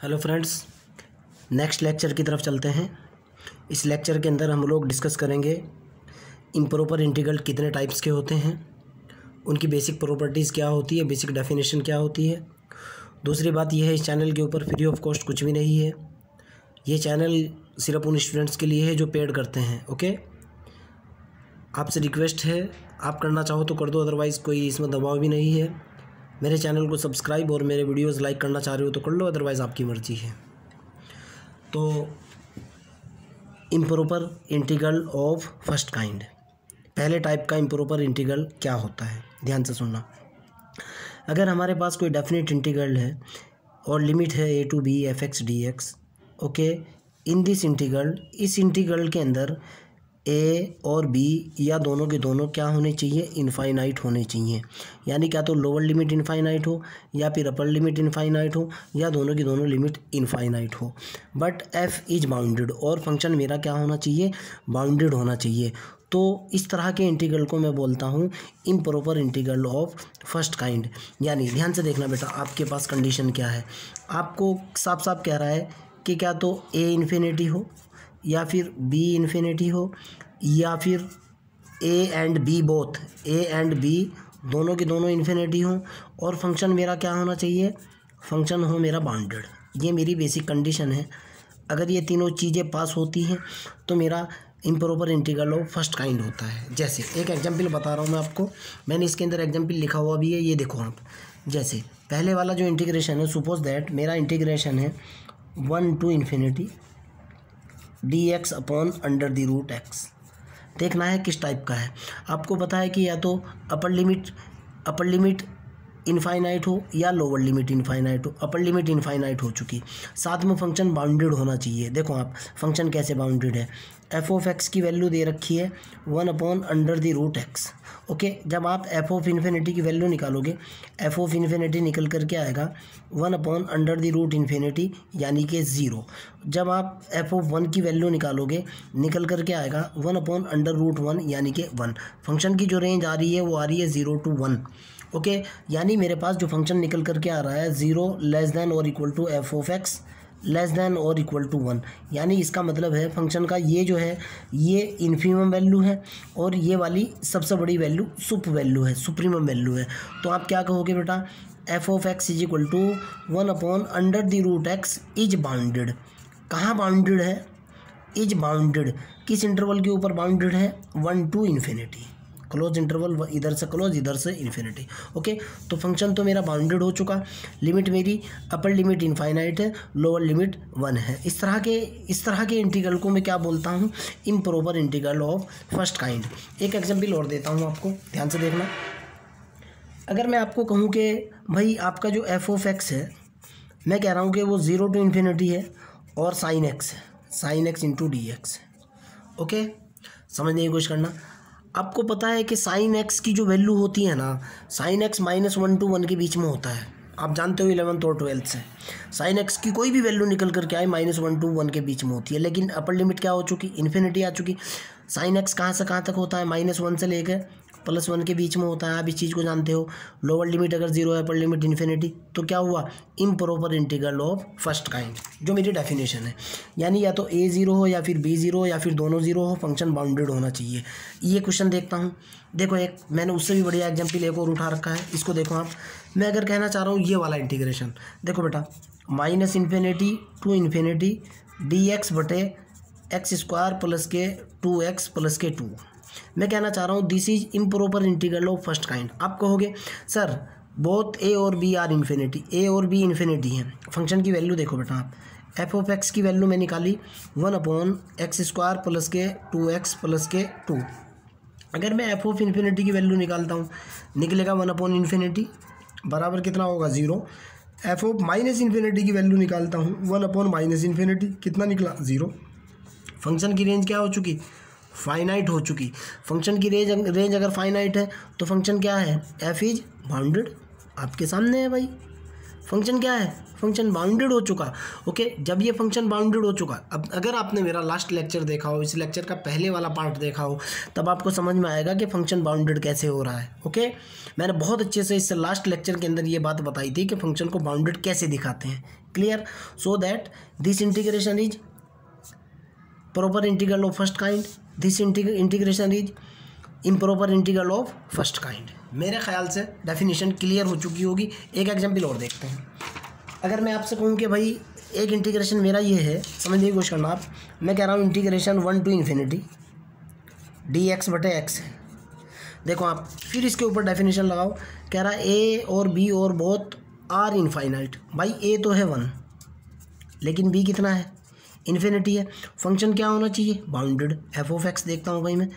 Hello friends, next lecture की तरफ चलते हैं। इस लेक्चर के अंदर हम लोग डिस्कस करेंगे इम्प्रॉपर इंटीग्रल कितने टाइप्स के होते हैं, उनकी बेसिक प्रॉपर्टीज़ क्या होती है, बेसिक डेफिनेशन क्या होती है। दूसरी बात यह है, इस चैनल के ऊपर फ्री ऑफ कॉस्ट कुछ भी नहीं है। ये चैनल सिर्फ उन स्टूडेंट्स के लिए है जो पेड करते हैं। ओके, आपसे रिक्वेस्ट है, आप करना चाहो तो कर दो, अदरवाइज़ कोई इसमें दबाव भी नहीं है। मेरे चैनल को सब्सक्राइब और मेरे वीडियोस लाइक करना चाह रहे हो तो कर लो, अदरवाइज़ आपकी मर्ज़ी है। तो improper integral of first kind, पहले टाइप का इम्प्रॉपर इंटीग्रल क्या होता है, ध्यान से सुनना। अगर हमारे पास कोई डेफिनेट इंटीग्रल है और लिमिट है a to b f(x) dx, okay, in this integral, इस इंटीग्रल के अंदर a और b या दोनों के दोनों क्या होने चाहिए, इनफाइनाइट होने चाहिए। यानी क्या तो लोअर लिमिट इनफाइनाइट हो या फिर अपर लिमिट इनफाइनाइट हो या दोनों की दोनों लिमिट इनफाइनाइट हो, बट f इज बाउंडेड और फंक्शन मेरा क्या होना चाहिए, बाउंडेड होना चाहिए। तो इस तरह के इंटीग्रल को मैं बोलता हूँ improper integral of first kind. यानी ध्यान से देखना बेटा, आपके पास कंडीशन क्या है, आपको साफ साफ कह रहा है कि क्या तो a इन्फिनिटी हो या फिर b इन्फिनिटी हो या फिर a and b both, a and b दोनों के दोनों इन्फिनिटी हो और फंक्शन मेरा क्या होना चाहिए, फंक्शन हो मेरा बाउंडेड। ये मेरी बेसिक कंडीशन है। अगर ये तीनों चीज़ें पास होती हैं तो मेरा improper integral of first kind होता है। जैसे एक एग्जांपल बता रहा हूँ मैं आपको, मैंने इसके अंदर एग्जांपल लिखा हुआ भी है, ये देखो आप। जैसे पहले वाला जो इंटीग्रेशन है, सपोज दैट मेरा इंटीग्रेशन है 1 to ∞ dx upon under the root x। देखना है किस टाइप का है। आपको पता है कि या तो अपर लिमिट इनफाइनाइट हो या लोअर लिमिट इनफाइनाइट हो। अपर लिमिट इनफाइनाइट हो चुकी, साथ में फंक्शन बाउंडेड होना चाहिए। देखो आप, फंक्शन कैसे बाउंडेड है, f(x) की वैल्यू दे रखी है 1 upon under the root x। Okay, जब आप f(∞) की वैल्यू निकालोगे, f(∞) निकल करके आएगा 1 अपॉन अंडर द रूट ∞, यानी कि 0। जब आप f(1) की वैल्यू निकालोगे, निकल करके आएगा 1 अपॉन अंडर रूट 1, यानी कि 1। फंक्शन की जो रेंज आ रही है वो आ रही है 0 to 1। ओके, यानी मेरे पास जो फंक्शन निकल करके आ रहा है 0 लेस देन और equal to f(x) less than और इक्वल टू 1। यानी इसका मतलब है फंक्शन का ये जो है ये इन्फिमम वैल्यू है और ये वाली सबसे बड़ी वैल्यू सुप वैल्यू है, सुप्रीमम वैल्यू है। तो आप क्या कहोगे बेटा, f(x) is equal to 1 upon under the root x is bounded. कहाँ बाउंडेड है, इज बाउंडेड, किस इंटरवल के ऊपर बाउंडेड है, 1 to ∞, क्लोज इंटरवल, इधर से क्लोज इधर से इन्फिनिटी। ओके, तो फंक्शन तो मेरा बाउंडेड हो चुका, लिमिट मेरी अपर लिमिट इनफाइनाइट है, लोअर लिमिट 1 है। इस तरह के इंटीग्रल को मैं क्या बोलता हूँ, improper integral of first kind. एक एग्जांपल और देता हूँ आपको, ध्यान से देखना। अगर मैं आपको कहूँ कि भाई आपका जो f(x) है, मैं कह रहा हूँ कि वो 0 to ∞ है और sin x है, sin x into dx। Okay, समझने की कोशिश करना। आपको पता है कि sin x की जो वैल्यू होती है ना, sin x -1 to 1 के बीच में होता है। आप जानते हो 11th और 12th से, sin x की कोई भी वैल्यू निकल करके आए -1 to 1 के बीच में होती है। लेकिन अपर लिमिट क्या हो चुकी, इन्फिनिटी आ चुकी। sin x कहाँ से कहाँ तक होता है, -1 से लेकर +1 के बीच में होता है। आप इस चीज़ को जानते हो। लोअर लिमिट अगर 0 है, अपर लिमिट इन्फिनिटी, तो क्या हुआ, improper integral of first kind, जो मेरी डेफिनेशन है। यानी या तो a 0 हो या फिर b 0 हो या फिर दोनों 0 हो, फंक्शन बाउंडेड होना चाहिए। ये क्वेश्चन देखता हूँ, देखो एक मैंने उससे भी बढ़िया एग्जाम्पल एक और उठा रखा है, इसको देखो आप। मैं अगर कहना चाह रहा हूँ ये वाला इंटीग्रेशन, देखो बेटा, -∞ to ∞ dx बटे x² प्लस के 2x प्लस के 2। मैं कहना चाह रहा हूँ this is improper integral of first kind. आप कहोगे सर बोथ a और b आर इन्फिनिटी, a और b इन्फिनिटी हैं। फंक्शन की वैल्यू देखो बेटा आप, f(x) की वैल्यू मैं निकाली 1 अपॉन x² प्लस के 2x प्लस के 2। अगर मैं f(∞) की वैल्यू निकालता हूँ, निकलेगा 1 अपॉन ∞ बराबर कितना होगा, 0। f(-∞) की वैल्यू निकालता हूँ, 1 अपॉन -∞, कितना निकला, 0। फंक्शन की रेंज क्या हो चुकी, फाइनाइट हो चुकी। फंक्शन की रेंज अगर फाइनाइट है तो फंक्शन क्या है, f इज बाउंडेड। आपके सामने है भाई, फंक्शन क्या है, फंक्शन बाउंडेड हो चुका। ओके, जब ये फंक्शन बाउंडेड हो चुका, अब अगर आपने मेरा लास्ट लेक्चर देखा हो, इस लेक्चर का पहले वाला पार्ट देखा हो, तब आपको समझ में आएगा कि फंक्शन बाउंडेड कैसे हो रहा है। ओके, मैंने बहुत अच्छे से इस लास्ट लेक्चर के अंदर ये बात बताई थी कि फंक्शन को बाउंडेड कैसे दिखाते हैं, clear? So that this integration is proper integral of first kind, this integration is improper integral of first kind. मेरे ख्याल से डेफिनेशन क्लियर हो चुकी होगी। एक एग्जाम्पल और देखते हैं। अगर मैं आपसे कहूँ कि भाई एक इंटीग्रेशन मेरा ये है, समझने की कोशिश करना आप, मैं कह रहा हूँ इंटीग्रेशन 1 to ∞ dx/x है। देखो आप फिर इसके ऊपर डेफिनेशन लगाओ, कह रहा है ए और बी और बोथ आर इनफाइनाइट। भाई ए तो है 1 लेकिन बी कितना है, इन्फिनिटी है। फंक्शन क्या होना चाहिए, बाउंडेड। f(x) देखता हूँ भाई मैं,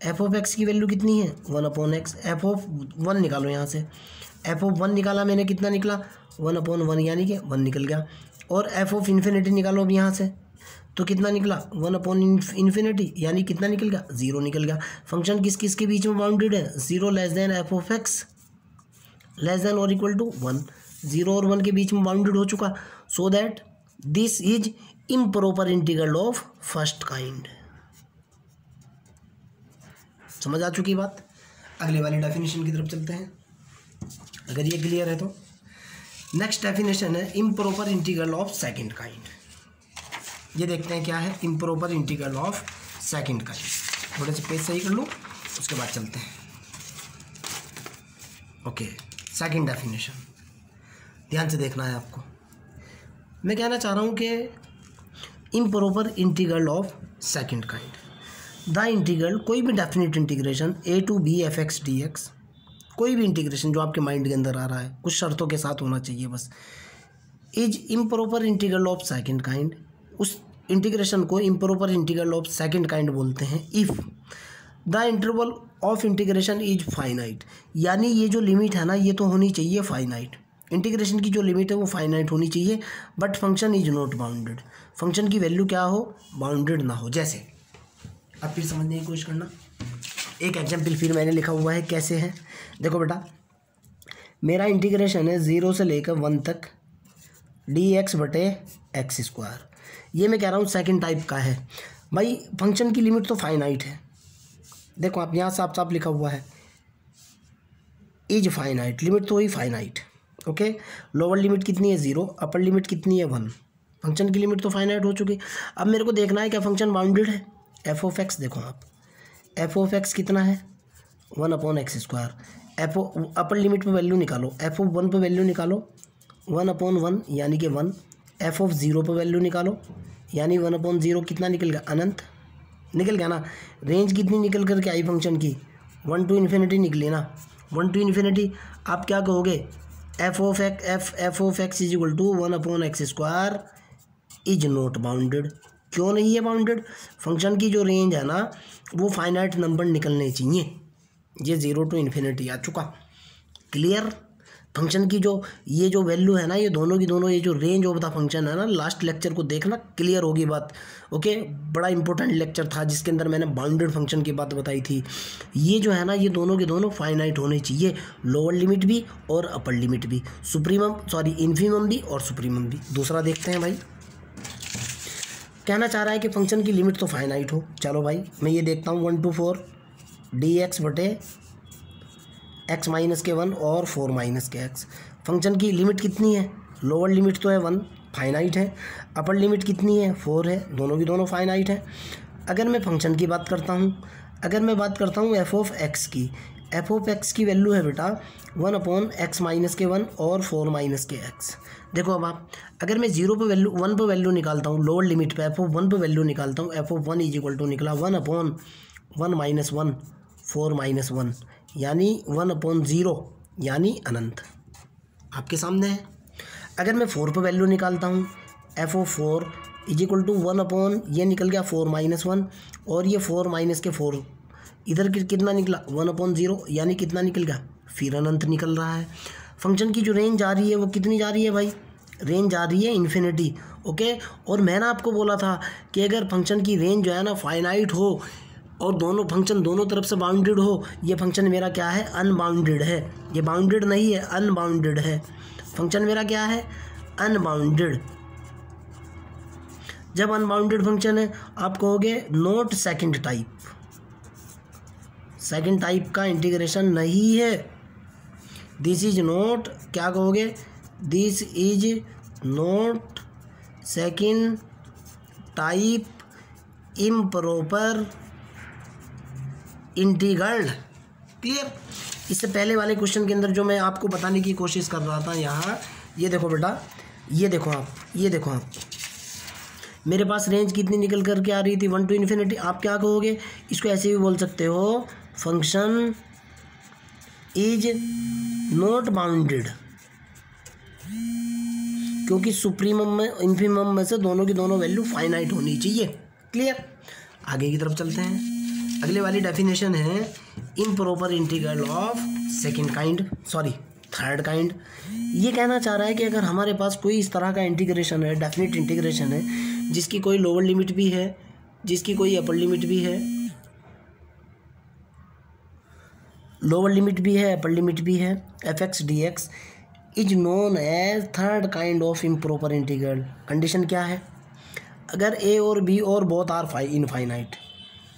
f(x) की वैल्यू कितनी है 1/x। f(1) निकालो यहाँ से, f(1) निकाला मैंने, कितना निकला 1/1 यानी कि 1 निकल गया। और f(∞) निकालो अब यहाँ से, तो कितना निकला 1/∞ यानी कितना निकल गया 0 निकल गया। फंक्शन किस किस के बीच में बाउंडेड है, 0 < f(x) < ≤ 1, 0 और 1 के बीच में बाउंडेड हो चुका। So that this is improper integral of first kind. समझ आ चुकी बात? अगले वाली डेफिनेशन की तरफ चलते हैं, अगर ये क्लियर है तो। नेक्स्ट डेफिनेशन है improper integral of second kind. ये देखते हैं क्या है improper integral of second kind. थोड़े से पेज सही कर लूँ, उसके बाद चलते हैं। ओके, सेकंड डेफिनेशन ध्यान से देखना है आपको। मैं कहना चाह रहा हूँ कि improper integral of second kind, the integral, कोई भी definite integration a to b f(x) dx, कोई भी इंटीग्रेशन जो आपके माइंड के अंदर आ रहा है, कुछ शर्तों के साथ होना चाहिए बस, is improper integral of second kind. उस इंटीग्रेशन को improper integral of second kind बोलते हैं if the interval of integration is finite. यानी ये जो लिमिट है ना, ये तो होनी चाहिए फाइनाइट। इंटीग्रेशन की जो लिमिट है वो फाइनाइट होनी चाहिए, but function is not bounded. Function की वैल्यू क्या हो, बाउंडेड ना हो। जैसे अब फिर समझने की कोशिश करना, एक एग्जाम्पल फिर मैंने लिखा हुआ है, कैसे है देखो बेटा। मेरा इंटीग्रेशन है 0 से लेकर 1 तक dx/x²। ये मैं कह रहा हूँ सेकंड टाइप का है। भाई फंक्शन की लिमिट तो फाइनाइट है, देखो आप यहाँ साफ साफ लिखा हुआ है इज फाइनाइट, लिमिट तो ही फाइनाइट। ओके, लोअर लिमिट कितनी है 0, अपर लिमिट कितनी है 1। फंक्शन की लिमिट तो फाइनाइट हो चुकी। अब मेरे को देखना है क्या फंक्शन बाउंडेड है। f(x) देखो आप, f(x) कितना है 1/x²। अपर लिमिट पे वैल्यू निकालो, f(1) पे वैल्यू निकालो 1/1 यानी कि 1। f(0) पे वैल्यू निकालो यानी 1/0 कितना निकल गया, अनंत निकल गया ना। रेंज कितनी निकल करके आई फंक्शन की, 1 to ∞ निकली ना, 1 to ∞। आप क्या कहोगे, f(x) is equal to 1/x² is not bounded. क्यों नहीं है बाउंडेड, फंक्शन की जो रेंज है ना वो फाइनाइट नंबर निकलने चाहिए। ये 0 to ∞ आ चुका। क्लियर? फंक्शन की जो ये जो वैल्यू है ना, ये दोनों की दोनों, ये जो रेंज ऑफ द फंक्शन है ना, लास्ट लेक्चर को देखना, क्लियर होगी बात। ओके, बड़ा इंपॉर्टेंट लेक्चर था जिसके अंदर मैंने बाउंडेड फंक्शन की बात बताई थी। ये जो है ना, ये दोनों के दोनों फाइनाइट होने चाहिए, लोअर लिमिट भी और अपर लिमिट भी, इन्फिमम भी और सुप्रीमम भी। दूसरा देखते हैं भाई, कहना चाह रहा है कि फंक्शन की लिमिट तो फाइनाइट हो। चलो भाई मैं ये देखता हूँ 1 to 4 dx/(x-1) और 4-x। फंक्शन की लिमिट कितनी है, लोअर लिमिट तो है 1, फाइनाइट है। अपर लिमिट कितनी है, 4 है, दोनों की दोनों फाइनाइट है। अगर मैं फंक्शन की बात करता हूँ, अगर मैं बात करता हूँ f(x) की, f(x) की वैल्यू है बेटा 1/x-1 और 4-x। देखो अब आप, अगर मैं 0 पे वैल्यू 1 पे वैल्यू निकालता हूँ, लोअर लिमिट पे f(1) पे वैल्यू निकालता हूँ, f(1) इज इक्वल टू निकला 1/1-1 4-1 यानी 1/0 यानी अनंत, आपके सामने है। अगर मैं 4 पे वैल्यू निकालता हूँ, f(4) इज इक्वल टू 1/, ये निकल गया 4-1 और ये 4-4 इधर कितना निकला 1/0 यानी कितना निकल गया, फिर अनंत निकल रहा है। फंक्शन की जो रेंज आ रही है वो कितनी जा रही है भाई, रेंज आ रही है इन्फिनिटी। ओके, और मैंने आपको बोला था कि अगर फंक्शन की रेंज जो है ना फाइनाइट हो और दोनों फंक्शन दोनों तरफ से बाउंडेड हो, ये फंक्शन मेरा क्या है, अनबाउंडेड है। ये बाउंडेड नहीं है, अनबाउंडेड है। फंक्शन मेरा क्या है, अनबाउंडेड। जब अनबाउंडेड फंक्शन है आप कहोगे not second type, second type का इंटीग्रेशन नहीं है। दिस इज नॉट, क्या कहोगे, this is note second type improper integral. Clear. इससे पहले वाले क्वेश्चन के अंदर जो मैं आपको बताने की कोशिश कर रहा था यहाँ, ये देखो बेटा, ये देखो आप मेरे पास रेंज कितनी निकल कर के आ रही थी 1 to इन्फिनिटी। आप क्या कहोगे, इसको ऐसे भी बोल सकते हो, फंक्शन इज नॉट बाउंडेड, क्योंकि सुप्रीमम में इन्फिमम में से दोनों की दोनों वैल्यू फाइनाइट होनी चाहिए। क्लियर। आगे की तरफ चलते हैं। अगले वाली डेफिनेशन है improper integral of third kind. ये कहना चाह रहा है कि अगर हमारे पास कोई इस तरह का इंटीग्रेशन है, डेफिनेट इंटीग्रेशन है, जिसकी कोई लोअर लिमिट भी है, जिसकी कोई अपर लिमिट भी है, लोअर लिमिट भी है, अपर लिमिट भी है, f x d x is known as third kind of improper integral. Condition क्या है, अगर ए और बी और बोथ आर इनफाइनाइट,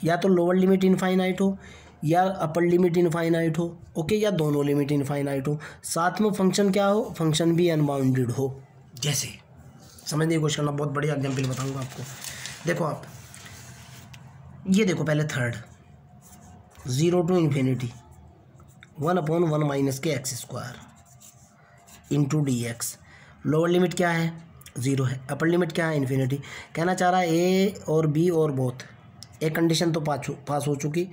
या तो लोअर लिमिट इनफाइनाइट हो या अपर लिमिट इनफाइनाइट हो, ओके, या दोनों लिमिट इनफाइनाइट हो, साथ में फंक्शन क्या हो, फंक्शन भी अनबाउंडेड हो। जैसे समझने की कोशिश करना, बहुत बढ़िया एग्जाम्पल बताऊंगा आपको। देखो आप, ये देखो पहले थर्ड, 0 to इन्फिनिटी 1/1 माइनस के x square into D x. Lower limit क्या है, 0 है, अपर लिमिट क्या है, इन्फिनिटी। कहना चाह रहा है ए और बी और बोथ, एक कंडीशन तो पास हो चुकी,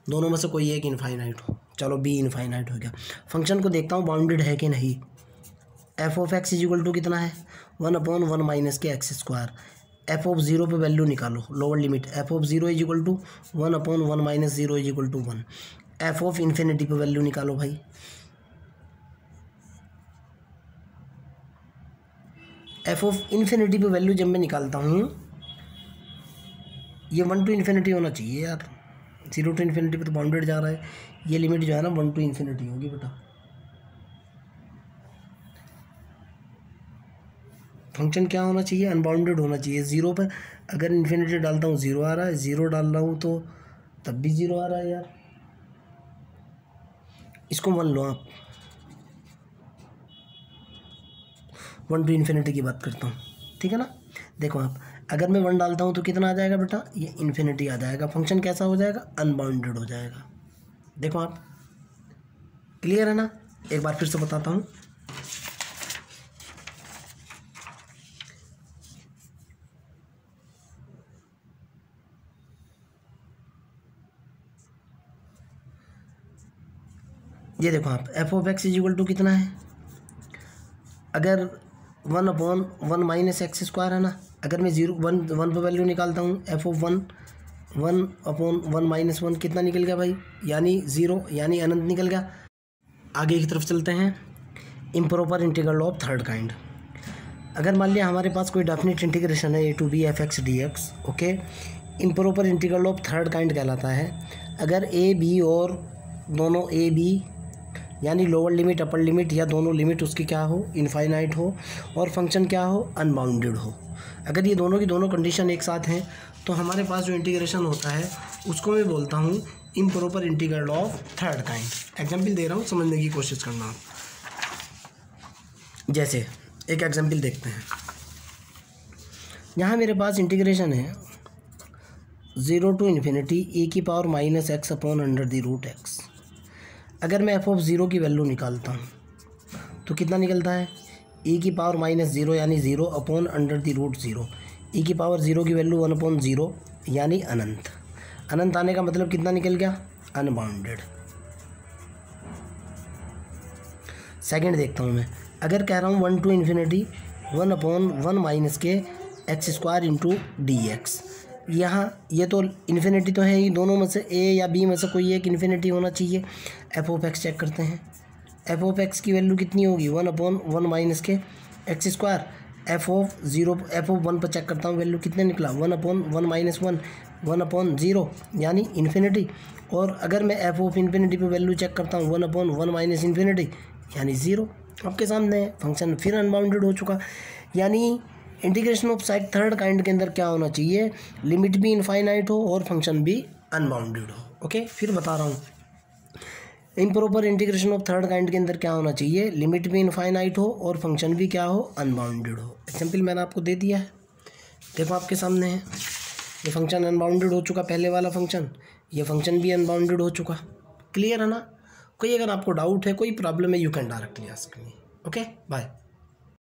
दोनों में से कोई एक इनफाइनाइट हो। चलो बी इनफाइनाइट हो गया। फंक्शन को देखता हूँ बाउंडेड है कि नहीं। F of x is equal to कितना है, 1/1 माइनस के एक्स स्क्वायर। एफ ऑफ 0 पे वैल्यू निकालो, lower limit f of 0 is equal to 1/1 minus 0 is equal to 1। F of infinity पे वैल्यू निकालो भाई, एफ ऑफ इन्फिनिटी पे वैल्यू जब मैं निकालता हूँ, ये 1 to इन्फिनिटी होना चाहिए यार, 0 to इन्फिनिटी पे तो बाउंडेड जा रहा है। ये लिमिट जो है ना 1 to इन्फिनिटी होगी बेटा। फंक्शन क्या होना चाहिए, अनबाउंडेड होना चाहिए। 0 पर अगर इन्फिनिटी डालता हूँ 0 आ रहा है, 0 डाल रहा हूँ तो तब भी 0 आ रहा है यार। इसको मान लो आप, 1 to इन्फिनिटी की बात करता हूँ, ठीक है ना। देखो आप, अगर मैं 1 डालता हूँ तो कितना आ जाएगा बेटा, ये इन्फिनिटी आ जाएगा। फंक्शन कैसा हो जाएगा, अनबाउंडेड हो जाएगा। देखो आप, क्लियर है ना। एक बार फिर से बताता हूँ। ये देखो आप, f of x is equal to कितना है, अगर 1/1 माइनस एक्स स्क्वायर है ना, अगर मैं 1 पर वैल्यू निकालता हूँ, एफ ऑफ 1/1 माइनस 1 कितना निकल गया भाई, यानी 0, यानी अनंत निकल गया। आगे की तरफ चलते हैं। Improper integral of third kind. अगर मान लिया हमारे पास कोई डेफिनेट इंटीग्रेशन है a to b F x d x, okay, improper integral of third kind कहलाता है अगर ए बी और दोनों ए बी यानी लोअर लिमिट अपर लिमिट या दोनों लिमिट उसकी क्या हो, इनफाइनाइट हो, और फंक्शन क्या हो, अनबाउंडेड हो। अगर ये दोनों की दोनों कंडीशन एक साथ हैं तो हमारे पास जो इंटीग्रेशन होता है उसको मैं बोलता हूँ improper integral of third kind. Example दे रहा हूँ, समझने की कोशिश करना आप। जैसे एक एग्जाम्पल देखते हैं। यहाँ मेरे पास इंटीग्रेशन है 0 to इन्फिनिटी ए की power minus x upon under the root x. अगर मैं एफ ऑफ 0 की वैल्यू निकालता हूँ तो कितना निकलता है, e की पावर माइनस 0 यानी 0 upon under the root 0। e की पावर 0 की वैल्यू 1/0 यानी अनंत। अनंत आने का मतलब कितना निकल गया, अनबाउंडेड। सेकंड देखता हूँ मैं। अगर कह रहा हूँ 1 to इन्फिनिटी 1/1 माइनस के x square into D x. यहाँ ये तो इन्फिनिटी तो है ही, दोनों में से ए या बी में से कोई एक इन्फिनिटी होना चाहिए। एफ ऑफ एक्स चेक करते हैं। एफ ऑफ एक्स की वैल्यू कितनी होगी, 1/1 माइनस के एक्स स्क्वायर। एफ ऑफ 1 पर चेक करता हूँ, वैल्यू कितने निकला, 1/1 माइनस 1/0 यानी इन्फिनिटी। और अगर मैं एफ ऑफ इन्फिनिटी पे वैल्यू चेक करता हूँ 1/1 माइनस इन्फिनिटी यानी 0। आपके सामने है, फंक्शन फिर अनबाउंडेड हो चुका। यानी integration of side third kind के अंदर क्या होना चाहिए, लिमिट भी इनफाइनाइट हो और फंक्शन भी अनबाउंडेड हो। ओके, फिर बता रहा हूँ। Improper integration of third kind के अंदर क्या होना चाहिए, लिमिट भी इनफाइनाइट हो और फंक्शन भी क्या हो, अनबाउंडेड हो। एग्जाम्पल मैंने आपको दे दिया है, देखो आपके सामने है, ये फंक्शन अनबाउंडेड हो चुका पहले वाला फंक्शन, ये फंक्शन भी अनबाउंडेड हो चुका। क्लियर है ना? कोई अगर आपको डाउट है, कोई प्रॉब्लम है, you can directly ask me. Okay, bye.